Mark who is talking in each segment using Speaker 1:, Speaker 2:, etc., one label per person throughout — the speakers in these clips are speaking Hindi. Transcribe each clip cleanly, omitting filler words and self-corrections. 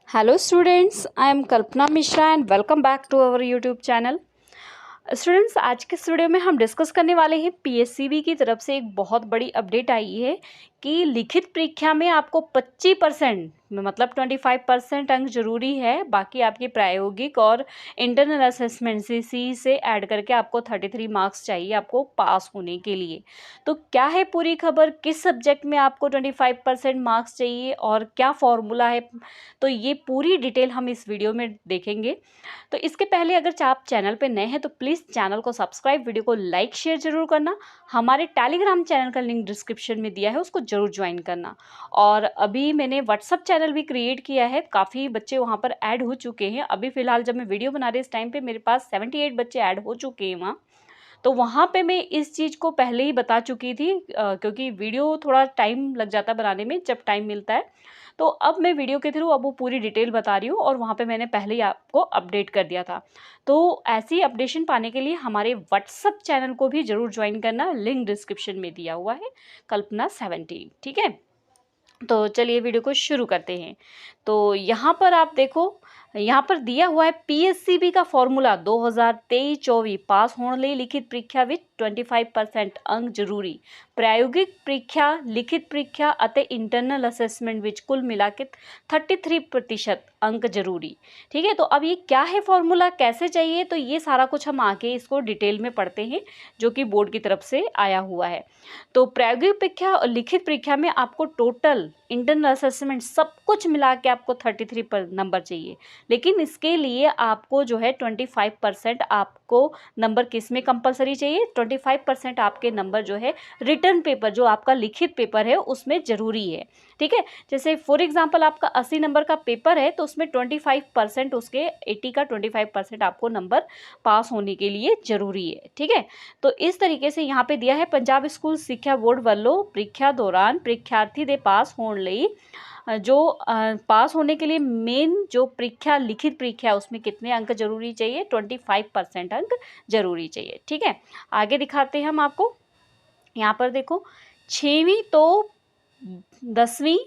Speaker 1: Hello students, I am Kalpana Mishra and welcome back to our YouTube channel. Students, आज के इस वीडियो में हम डिस्कस करने वाले हैं पीएससीबी की तरफ से एक बहुत बड़ी अपडेट आई है कि लिखित परीक्षा में आपको 25% मतलब 25% अंक जरूरी है, बाकी आपकी प्रायोगिक और इंटरनल असेसमेंट सी से ऐड करके आपको 33 मार्क्स चाहिए आपको पास होने के लिए। तो क्या है पूरी खबर, किस सब्जेक्ट में आपको 25% मार्क्स चाहिए और क्या फॉर्मूला है, तो ये पूरी डिटेल हम इस वीडियो में देखेंगे। तो इसके पहले अगर आप चैनल पे नए हैं तो प्लीज़ चैनल को सब्सक्राइब, वीडियो को लाइक शेयर जरूर करना। हमारे टेलीग्राम चैनल का लिंक डिस्क्रिप्शन में दिया है, उसको जरूर ज्वाइन करना। और अभी मैंने व्हाट्सअप चैनल भी क्रिएट किया है, काफ़ी बच्चे वहाँ पर ऐड हो चुके हैं। अभी फ़िलहाल जब मैं वीडियो बना रही इस टाइम पे मेरे पास 78 बच्चे ऐड हो चुके हैं वहाँ। तो वहाँ पे मैं इस चीज़ को पहले ही बता चुकी थी, क्योंकि वीडियो थोड़ा टाइम लग जाता है बनाने में जब टाइम मिलता है। तो अब मैं वीडियो के थ्रू अब वो पूरी डिटेल बता रही हूँ और वहाँ पे मैंने पहले ही आपको अपडेट कर दिया था। तो ऐसी अपडेशन पाने के लिए हमारे व्हाट्सअप चैनल को भी ज़रूर ज्वाइन करना, लिंक डिस्क्रिप्शन में दिया हुआ है, कल्पना 17। ठीक है, तो चलिए वीडियो को शुरू करते हैं। तो यहाँ पर आप देखो, यहाँ पर दिया हुआ है पीएससीबी का फॉर्मूला 2023-24 पास होने लिए लिखित परीक्षा विच 25% अंक जरूरी, प्रायोगिक परीक्षा लिखित परीक्षा ਅਤੇ इंटरनल असेसमेंट विच कुल मिला के 33% अंक जरूरी। ठीक है, तो अब ये क्या है फॉर्मूला, कैसे चाहिए, तो ये सारा कुछ हम आगे इसको डिटेल में पढ़ते हैं जो कि बोर्ड की तरफ से आया हुआ है। तो प्रायोगिक परीक्षा और लिखित परीक्षा में आपको टोटल इंटरनल असेसमेंट सब कुछ मिला के आपको 33 पर नंबर चाहिए, लेकिन इसके लिए आपको जो है 25% आपको नंबर किस में कंपलसरी चाहिए, 25% आपके नंबर जो है रिटर्न पेपर, जो आपका लिखित पेपर है उसमें ज़रूरी है। ठीक है, जैसे फॉर एग्जांपल आपका 80 नंबर का पेपर है तो उसमें 25% उसके 80 का 25% आपको नंबर पास होने के लिए ज़रूरी है। ठीक है, तो इस तरीके से यहाँ पे दिया है पंजाब स्कूल शिक्षा बोर्ड वालों ਪ੍ਰੀਖਿਆ दौरान परीक्षार्थी दे पास होने ਲਈ जो पास होने के लिए मेन जो परीक्षा लिखित परीक्षा है उसमें कितने अंक जरूरी चाहिए, 25% अंक जरूरी चाहिए। ठीक है, आगे दिखाते हैं हम आपको। यहाँ पर देखो, 6वीं तो 10वीं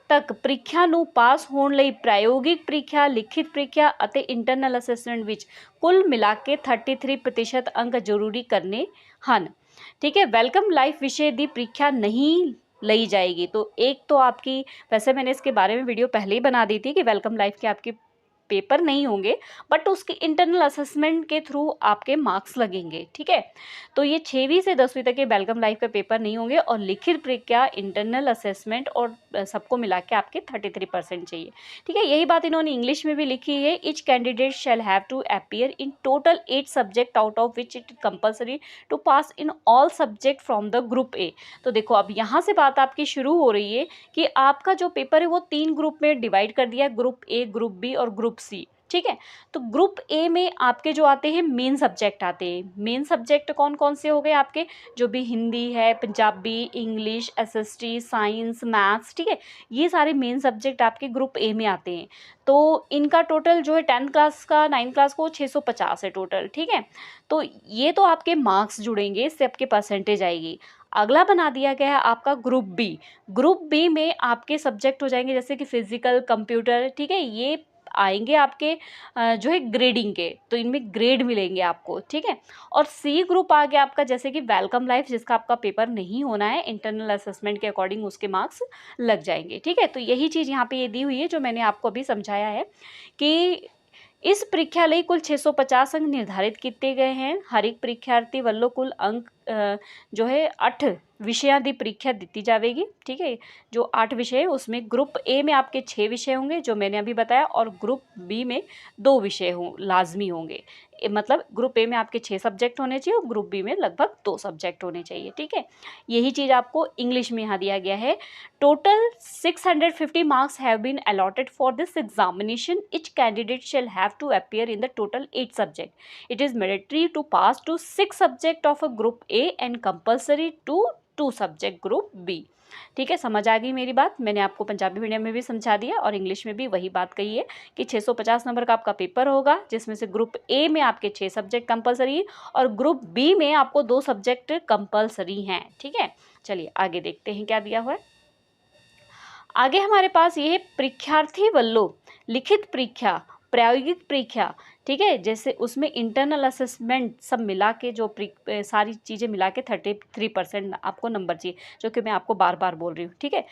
Speaker 1: तक ਪ੍ਰੀਖਿਆ ਨੂੰ ਪਾਸ ਹੋਣ ਲਈ प्रायोगिक ਪ੍ਰੀਖਿਆ लिखित ਪ੍ਰੀਖਿਆ ਅਤੇ इंटरनल असेसमेंट ਵਿੱਚ कुल मिला के 33% अंक जरूरी करने ਹਨ। ठीक है, वेलकम लाइफ विषय दी परीक्षा नहीं ली जाएगी। तो एक तो आपकी, वैसे मैंने इसके बारे में वीडियो पहले ही बना दी थी कि वेलकम लाइफ के आपके पेपर नहीं होंगे, बट उसके इंटरनल असेसमेंट के थ्रू आपके मार्क्स लगेंगे। ठीक है, तो ये 6वीं से 10वीं तक के वेलकम लाइफ का पेपर नहीं होंगे और लिखित परीक्षा इंटरनल असेसमेंट और सबको मिला के आपके 33% चाहिए। ठीक है, यही बात इन्होंने इंग्लिश में भी लिखी है। Each candidate shall have to appear in total 8 subject out of which it compulsory to pass in all subject from the group A. तो देखो अब यहाँ से बात आपकी शुरू हो रही है कि आपका जो पेपर है वो 3 ग्रुप में डिवाइड कर दिया है, ग्रुप ए, ग्रुप बी और ग्रुप सी। ठीक है, तो ग्रुप ए में आपके जो आते हैं मेन सब्जेक्ट आते हैं। मेन सब्जेक्ट कौन कौन से हो गए आपके, जो भी हिंदी है, Punjabi, English, SST, science, maths. ठीक है, ये सारे मेन सब्जेक्ट आपके ग्रुप ए में आते हैं। तो इनका टोटल जो है 10th क्लास का 9th क्लास को 650 है टोटल। ठीक है, तो ये तो आपके मार्क्स जुड़ेंगे, इससे आपके परसेंटेज आएगी। अगला बना दिया गया है आपका ग्रुप बी। ग्रुप बी में आपके सब्जेक्ट हो जाएंगे जैसे कि फिजिकल, कंप्यूटर। ठीक है, ये आएंगे आपके जो है ग्रेडिंग के, तो इनमें ग्रेड मिलेंगे आपको। ठीक है, और सी ग्रुप आ गया आपका जैसे कि वेलकम लाइफ, जिसका आपका पेपर नहीं होना है, इंटरनल असेसमेंट के अकॉर्डिंग उसके मार्क्स लग जाएंगे। ठीक है, तो यही चीज़ यहाँ पे ये दी हुई है जो मैंने आपको अभी समझाया है कि इस ਪ੍ਰੀਖਿਆ ਲਈ कुल 650 अंक निर्धारित किए गए हैं। हर एक परीक्षार्थी ਵੱਲੋਂ कुल अंक जो है 8 विषयों की परीक्षा दी जाएगी। ठीक है, जो 8 विषय उसमें ग्रुप ए में आपके 6 विषय होंगे जो मैंने अभी बताया, और ग्रुप बी में 2 विषय लाजमी होंगे। मतलब ग्रुप ए में आपके 6 सब्जेक्ट होने चाहिए और ग्रुप बी में लगभग 2 सब्जेक्ट होने चाहिए। ठीक है, यही चीज़ आपको इंग्लिश में यहाँ दिया गया है। Total 650 marks have been allotted for this examination. Each candidate shall have to appear in the total 8 subject. It is mandatory to pass to 6 subject of a group A and compulsory to 2 subject group B. ठीक है, समझ आ गई मेरी बात। मैंने आपको पंजाबी मीडियम में भी समझा दिया और इंग्लिश में भी वही बात कही है कि 650 नंबर का आपका पेपर होगा जिसमें से ग्रुप ए में आपके 6 सब्जेक्ट कंपलसरी और ग्रुप बी में आपको 2 सब्जेक्ट कंपलसरी हैं। ठीक है, चलिए आगे देखते हैं क्या दिया हुआ है। आगे हमारे पास ये है परीक्षार्थी ਵੱਲੋਂ लिखित परीक्षा, प्रायोगिक परीक्षा, ठीक है, जैसे उसमें इंटरनल असेसमेंट सब मिला के जो सारी चीज़ें मिला के 33% आपको नंबर चाहिए, जो कि मैं आपको बार बार बोल रही हूँ, ठीक है,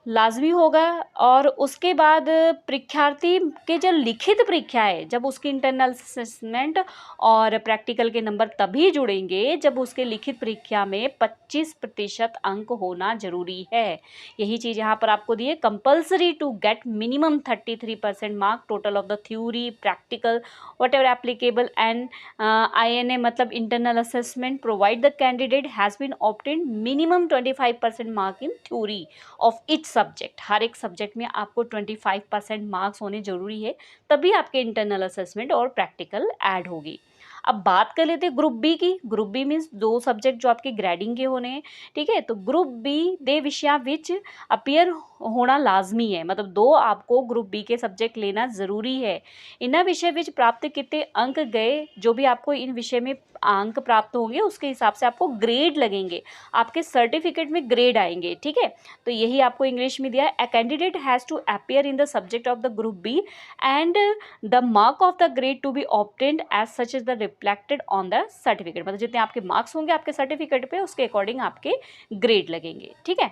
Speaker 1: लाजमी होगा। और उसके बाद परीक्षार्थी के जो लिखित परीक्षा है, जब उसकी इंटरनल असेसमेंट और प्रैक्टिकल के नंबर तभी जुड़ेंगे जब उसके लिखित परीक्षा में 25% अंक होना जरूरी है। यही चीज़ यहाँ पर आपको दी है, compulsory to get minimum 33% mark total of the theory practical whatever applicable and INA मतलब internal assessment provide the candidate has been obtained minimum 25% mark in theory of each subject. हर एक सब्जेक्ट में आपको 25% मार्क्स होने जरूरी है, तभी आपके इंटरनल असेसमेंट और प्रैक्टिकल ऐड होगी। अब बात कर लेते हैं ग्रुप बी की। ग्रुप बी मीन्स 2 सब्जेक्ट जो आपके ग्रेडिंग के होने हैं, ठीक है। तो ग्रुप बी दे विषया विच अपीयर होना लाजमी है, मतलब 2 आपको ग्रुप बी के सब्जेक्ट लेना ज़रूरी है। इन विषय विच प्राप्त कितने अंक गए, जो भी आपको इन विषय में अंक प्राप्त होंगे उसके हिसाब से आपको ग्रेड लगेंगे, आपके सर्टिफिकेट में ग्रेड आएंगे, ठीक है। तो यही आपको इंग्लिश में दिया है, a candidate has to appear in the subject of the group B and the mark of the grade to be obtained as such is the reflected on the certificate, मतलब जितने आपके मार्क्स होंगे आपके सर्टिफिकेट पे उसके अकॉर्डिंग आपके ग्रेड लगेंगे, ठीक है।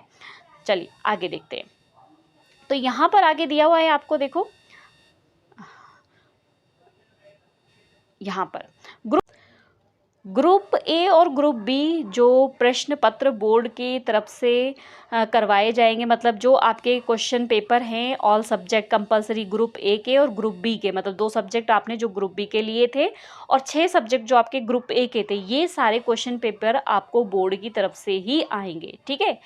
Speaker 1: चलिए आगे देखते हैं। तो यहाँ पर आगे दिया हुआ है आपको, देखो यहाँ पर ग्रुप ए और ग्रुप बी जो प्रश्न पत्र बोर्ड की तरफ से करवाए जाएंगे, मतलब जो आपके क्वेश्चन पेपर हैं all subject compulsory group A के और ग्रुप बी के, मतलब 2 सब्जेक्ट आपने जो ग्रुप बी के लिए थे और 6 सब्जेक्ट जो आपके ग्रुप ए के थे, ये सारे क्वेश्चन पेपर आपको बोर्ड की तरफ से ही आएंगे, ठीक है।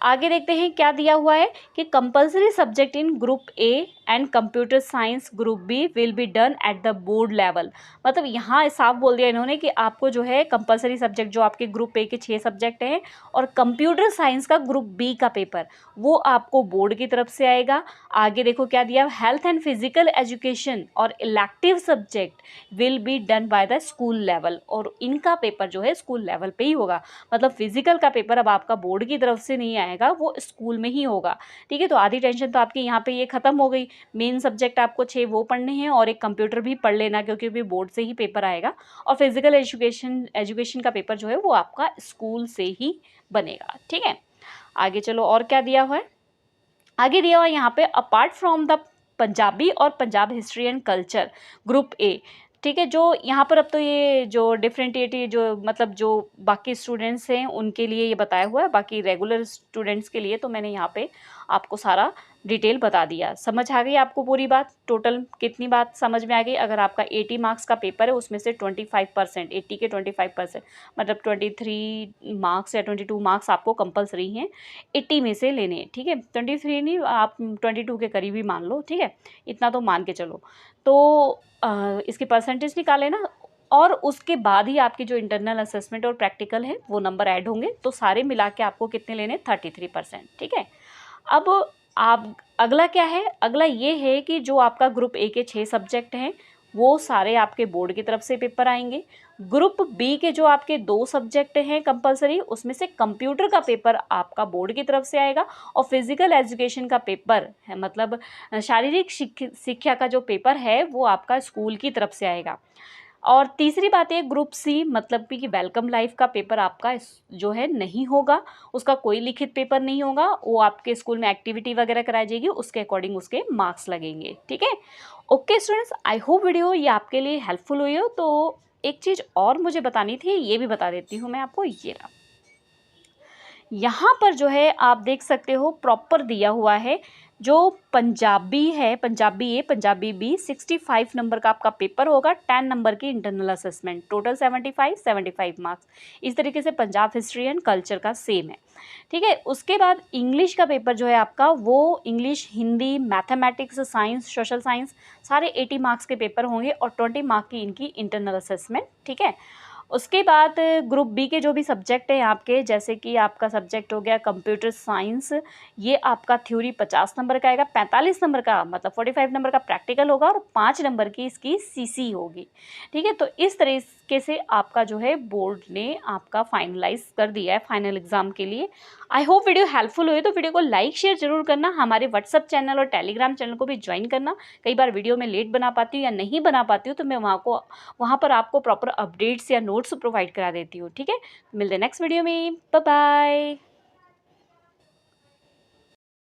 Speaker 1: आगे देखते हैं क्या दिया हुआ है कि compulsory subject in group A and computer science group B will be done at the board level, मतलब यहाँ साफ बोल दिया इन्होंने कि आपको जो है कंपलसरी सब्जेक्ट जो आपके ग्रुप ए के 6 सब्जेक्ट हैं और कंप्यूटर साइंस का ग्रुप बी का पेपर वो आपको बोर्ड की तरफ से आएगा। आगे देखो क्या दिया, हेल्थ एंड फिजिकल एजुकेशन और elective subject will be done by the school level, और इनका पेपर जो है स्कूल लेवल पे ही होगा, मतलब फिजिकल का पेपर अब आपका बोर्ड की तरफ से नहीं आएगा, वो स्कूल में ही होगा, ठीक है। तो आधी टेंशन तो आपकी यहाँ पे ये खत्म हो गई। मेन सब्जेक्ट आपको 6 वो पढ़ने हैं और एक कंप्यूटर भी पढ़ लेना, क्योंकि भी बोर्ड से ही पेपर आएगा, और फिजिकल एजुकेशन का पेपर जो है वो आपका स्कूल से ही बनेगा, ठीक है। आगे चलो और क्या दिया हुआ है, आगे दिया हुआ है यहाँ पे अपार्ट फ्रॉम द पंजाबी और Punjab history and culture group A, ठीक है। जो यहाँ पर अब तो ये जो डिफरेंटिएटी जो मतलब जो बाकी स्टूडेंट्स हैं उनके लिए ये बताया हुआ है, बाकी रेगुलर स्टूडेंट्स के लिए तो मैंने यहाँ पे आपको सारा डिटेल बता दिया। समझ आ गई आपको पूरी बात, टोटल कितनी बात समझ में आ गई। अगर आपका 80 मार्क्स का पेपर है उसमें से 25%, 80 के 25%, मतलब 23 मार्क्स या 22 मार्क्स आपको कंपलसरी हैं 80 में से लेने, ठीक है। 23 नहीं, आप 22 के करीब ही मान लो, ठीक है, इतना तो मान के चलो। तो इसकी परसेंटेज निकाले ना, और उसके बाद ही आपकी जो इंटरनल असेसमेंट और प्रैक्टिकल है वो नंबर ऐड होंगे, तो सारे मिला के आपको कितने लेने, 33%, ठीक है। अब आप अगला क्या है, अगला ये है कि जो आपका ग्रुप ए के 6 सब्जेक्ट हैं वो सारे आपके बोर्ड की तरफ से पेपर आएंगे। ग्रुप बी के जो आपके 2 सब्जेक्ट हैं कंपलसरी, उसमें से कंप्यूटर का पेपर आपका बोर्ड की तरफ से आएगा, और फिजिकल एजुकेशन का पेपर है, मतलब शारीरिक शिक्षा का जो पेपर है वो आपका स्कूल की तरफ से आएगा। और तीसरी बात है ग्रुप सी, मतलब कि वेलकम लाइफ का पेपर आपका जो है नहीं होगा, उसका कोई लिखित पेपर नहीं होगा, वो आपके स्कूल में एक्टिविटी वगैरह कराई जाएगी, उसके अकॉर्डिंग उसके मार्क्स लगेंगे, ठीक है। Okay students, I hope video ये आपके लिए हेल्पफुल हुई हो। तो एक चीज़ और मुझे बतानी थी, ये भी बता देती हूँ मैं आपको। ये रहा, यहाँ पर जो है आप देख सकते हो प्रॉपर दिया हुआ है, जो पंजाबी है, पंजाबी ए पंजाबी बी 65 नंबर का आपका पेपर होगा, 10 नंबर की इंटरनल असेसमेंट, टोटल 75 मार्क्स। इस तरीके से पंजाब हिस्ट्री एंड कल्चर का सेम है, ठीक है। उसके बाद इंग्लिश का पेपर जो है आपका, वो English, Hindi, mathematics, science, social science सारे 80 मार्क्स के पेपर होंगे और 20 मार्क की इनकी इंटरनल असेसमेंट, ठीक है। उसके बाद ग्रुप बी के जो भी सब्जेक्ट हैं आपके, जैसे कि आपका सब्जेक्ट हो गया कंप्यूटर साइंस, ये आपका थ्योरी 50 नंबर का आएगा, 45 नंबर का मतलब 45 नंबर का प्रैक्टिकल होगा और 5 नंबर की इसकी सीसी होगी। ठीक है, तो इस तरीके से आपका जो है बोर्ड ने आपका फाइनलाइज कर दिया है फाइनल एग्जाम के लिए। आई होप वीडियो हेल्पफुल हुई, तो वीडियो को लाइक शेयर जरूर करना, हमारे व्हाट्सअप चैनल और टेलीग्राम चैनल को भी ज्वाइन करना। कई बार वीडियो में लेट बना पाती हूँ या नहीं बना पाती हूँ, तो मैं वहाँ पर आपको प्रॉपर अपडेट्स या नोट्स प्रोवाइड करा देती हूँ। ठीक है, मिलते हैं नेक्स्ट वीडियो में, बाय बाय।